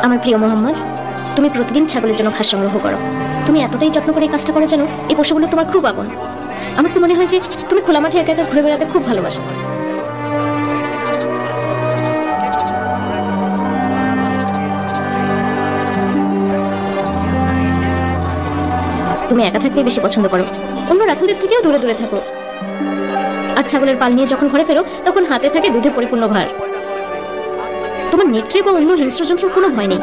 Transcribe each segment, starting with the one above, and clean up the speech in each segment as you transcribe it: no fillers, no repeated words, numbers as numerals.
আমার প্রিয় মোহাম্মদ, তুমি প্রতিদিন ছাগলের জন্য ঘাস সংগ্রহ করো। তুমি এতটাই যত্ন করে এই কাজটা করো যেন এই পশুগুলো তোমার খুব আপন। আমার তো মনে হয় যে তুমি খোলা মাঠে একা একা ঘুরে বেড়াতে খুব ভালোবাসো। তুমি একা থাকতে বেশি পছন্দ করো, অন্য রাখালদের থেকেও দূরে দূরে থাকো। আর ছাগলের পাল নিয়ে যখন ঘরে ফেরো তখন হাতে থাকে দুধে পরিপূর্ণ ভার। তোমার নেকড়ে বা অন্য হিংস্র জন্তুর কোনো ভয় নেই।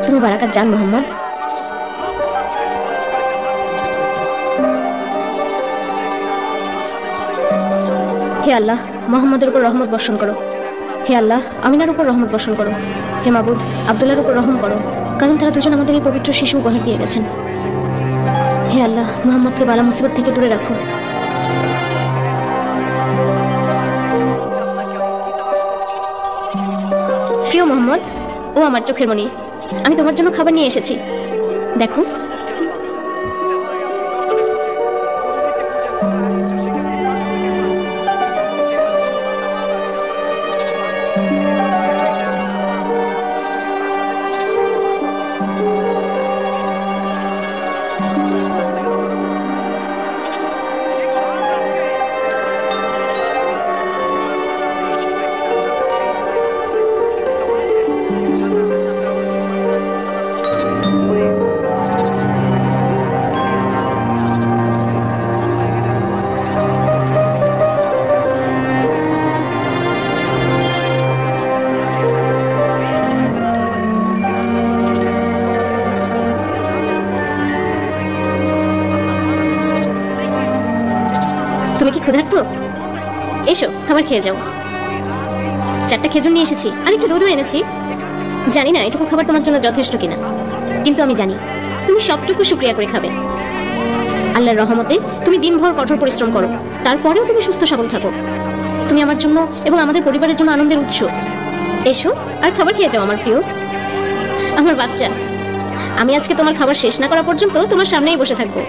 তুমি বারাকাত জান মোহাম্মদ। হে আল্লাহ, মোহাম্মদের উপর রহমত বর্ষণ করো। হে আল্লাহ, আমিনার উপর রহমত বর্ষণ করো। হে মাবুদ, আব্দুল্লাহর উপর রহম করো, কারণ তারা দুজন আমাদের এই পবিত্র শিশু উপহার দিয়ে গেছেন। হে আল্লাহ, মোহাম্মদকে বালা মুসিবত থেকে দূরে রাখো। প্রিয় মোহাম্মদ, ও আমার চোখের মণি, আমি তোমার জন্য খাবার নিয়ে এসেছি, দেখো। তুমি কি ক্ষুধার্ত? এসো খাবার খেয়ে যাও। 4টা খেজুর নিয়ে এসেছি আর একটু দুধও এনেছি। জানি না এটুকু খাবার তোমার জন্য যথেষ্ট কিনা, কিন্তু আমি জানি তুমি সবটুকু শুকরিয়া করে খাবে। আল্লাহর রহমতে তুমি দিনভর কঠোর পরিশ্রম করো, তারপরেও তুমি সুস্থ সবল থাকো। তুমি আমার জন্য এবং আমাদের পরিবারের জন্য আনন্দের উৎস। এসো আর খাবার খেয়ে যাও আমার প্রিয়, আমার বাচ্চা। আমি আজকে তোমার খাবার শেষ না করা পর্যন্ত তোমার সামনেই বসে থাকবো।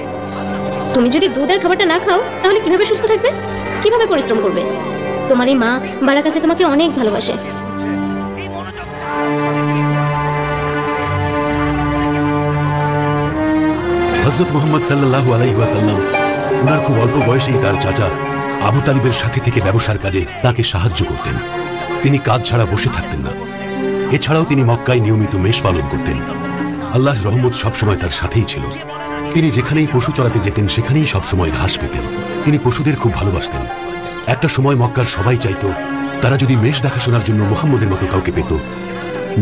তুমি যদি দুধের খাবারটা না খাও তাহলে কিভাবে সুস্থ থাকবে, কিভাবে পরিশ্রম করবে? তোমার এই মা বারাকাত তোমাকে অনেক ভালোবাসে। হযরত মুহাম্মদ সাল্লাল্লাহু আলাইহি ওয়াসাল্লাম ওনার খুব অল্প বয়সেই তার চাচা আবু তালিবের সাথে থেকে ব্যবসার কাজে তাকে সাহায্য করতেন। তিনি কাজ ছাড়া বসে থাকতেন না। এছাড়াও তিনি মক্কায় নিয়মিত মেষ পালন করতেন। আল্লাহর রহমত সবসময় তার সাথেই ছিল। তিনি যেখানেই পশু চড়াতে যেতেন সেখানেই সবসময় ঘাস পেতেন। তিনি পশুদের খুব ভালোবাসতেন। একটা সময় মক্কার সবাই চাইত তারা যদি মেষ দেখাশোনার জন্য মুহাম্মদের মতো কাউকে পেত।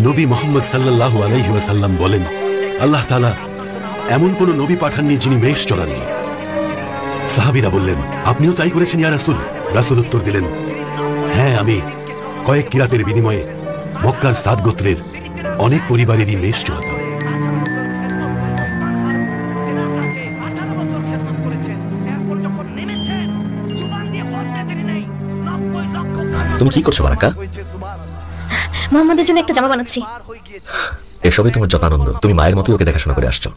নবী মুহাম্মদ সাল্লাল্লাহু আলাইহি ওয়াসাল্লাম বলেন, আল্লাহ তাআলা এমন কোন নবী পাঠাননি যিনি মেষ চড়াননি। সাহাবীরা বললেন, আপনিও তাই করেছেন ইয়া রাসূল? রাসূল উত্তর দিলেন, হ্যাঁ, আমি কয়েক কিরাতের বিনিময়ে মক্কার সাদ গোত্রের অনেক পরিবারেরই মেষ চড়াতাম। তুমি কি করছো বারাকা? মোহাম্মদের জন্য একটা জামা বানাচ্ছি। এসবই তোমার যত আনন্দ, তুমি মায়ের মতোই ওকে দেখাশোনা করে আসছো।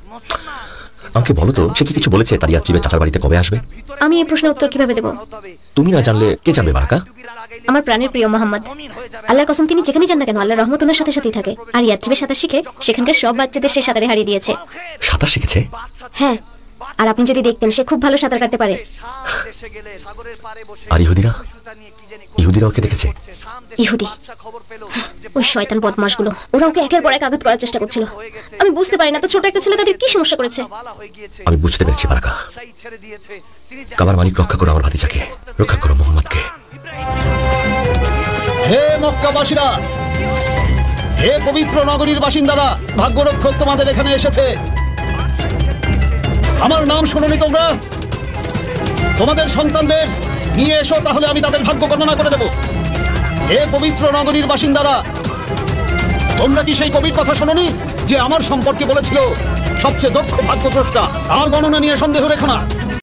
আমাকে বলো তো, সে কি কিছু বলেছে তার ইয়াত্রিবের চাচার বাড়িতে কবে আসবে? আমি এই প্রশ্নের উত্তর কিভাবে দেব? তুমি না জানলে কে জানবে বারাকা? আমার প্রাণের প্রিয় মোহাম্মদ, আল্লাহর কসম তিনি যেখানেই যান না কেন আল্লাহর রহমত ওনার সাথে সাথেই থাকে। আর ইয়াত্রিবে সাঁতার শিখে সেখানকার সব বাচ্চাদের সে সাঁতারে হারিয়ে দিয়েছে। সাঁতার শিখেছে? হ্যাঁ, আর আপনি যদি দেখতেন সে খুব ভালো সাঁতার কাটতে পারে। আর ইহুদিরা? ইহুদিরা ওকে দেখেছে? ইহুদি, ওই শয়তান বদমাশগুলো, ওরা ওকে একের পর এক আঘাত করার চেষ্টা করছিল। আমি বুঝতে পারি না তো ছোট একটা ছেলে তাদের কি সমস্যা করেছে। আমি বুঝতে পেরেছি বারাকা। কাবার মালিক, রক্ষা করো আমার ভাতিজাকে, রক্ষা করো মুহাম্মদকে। হে মক্কাবাসীরা, হে পবিত্র নগরীর বাসিন্দারা, ভাগ্যরক্ষক তোমাদের এখানে এসেছে। আমার নাম শোনোনি তোমরা? তোমাদের সন্তানদের নিয়ে এসো, তাহলে আমি তাদের ভাগ্য বর্ণনা করে দেব। হে পবিত্র নগরীর বাসিন্দারা, তোমরা কি সেই কবির কথা শোনোনি যে আমার সম্পর্কে বলেছিল সবচেয়ে দক্ষ ভাগ্যদ্রষ্টা? আর গণনা নিয়ে সন্দেহ রেখো না।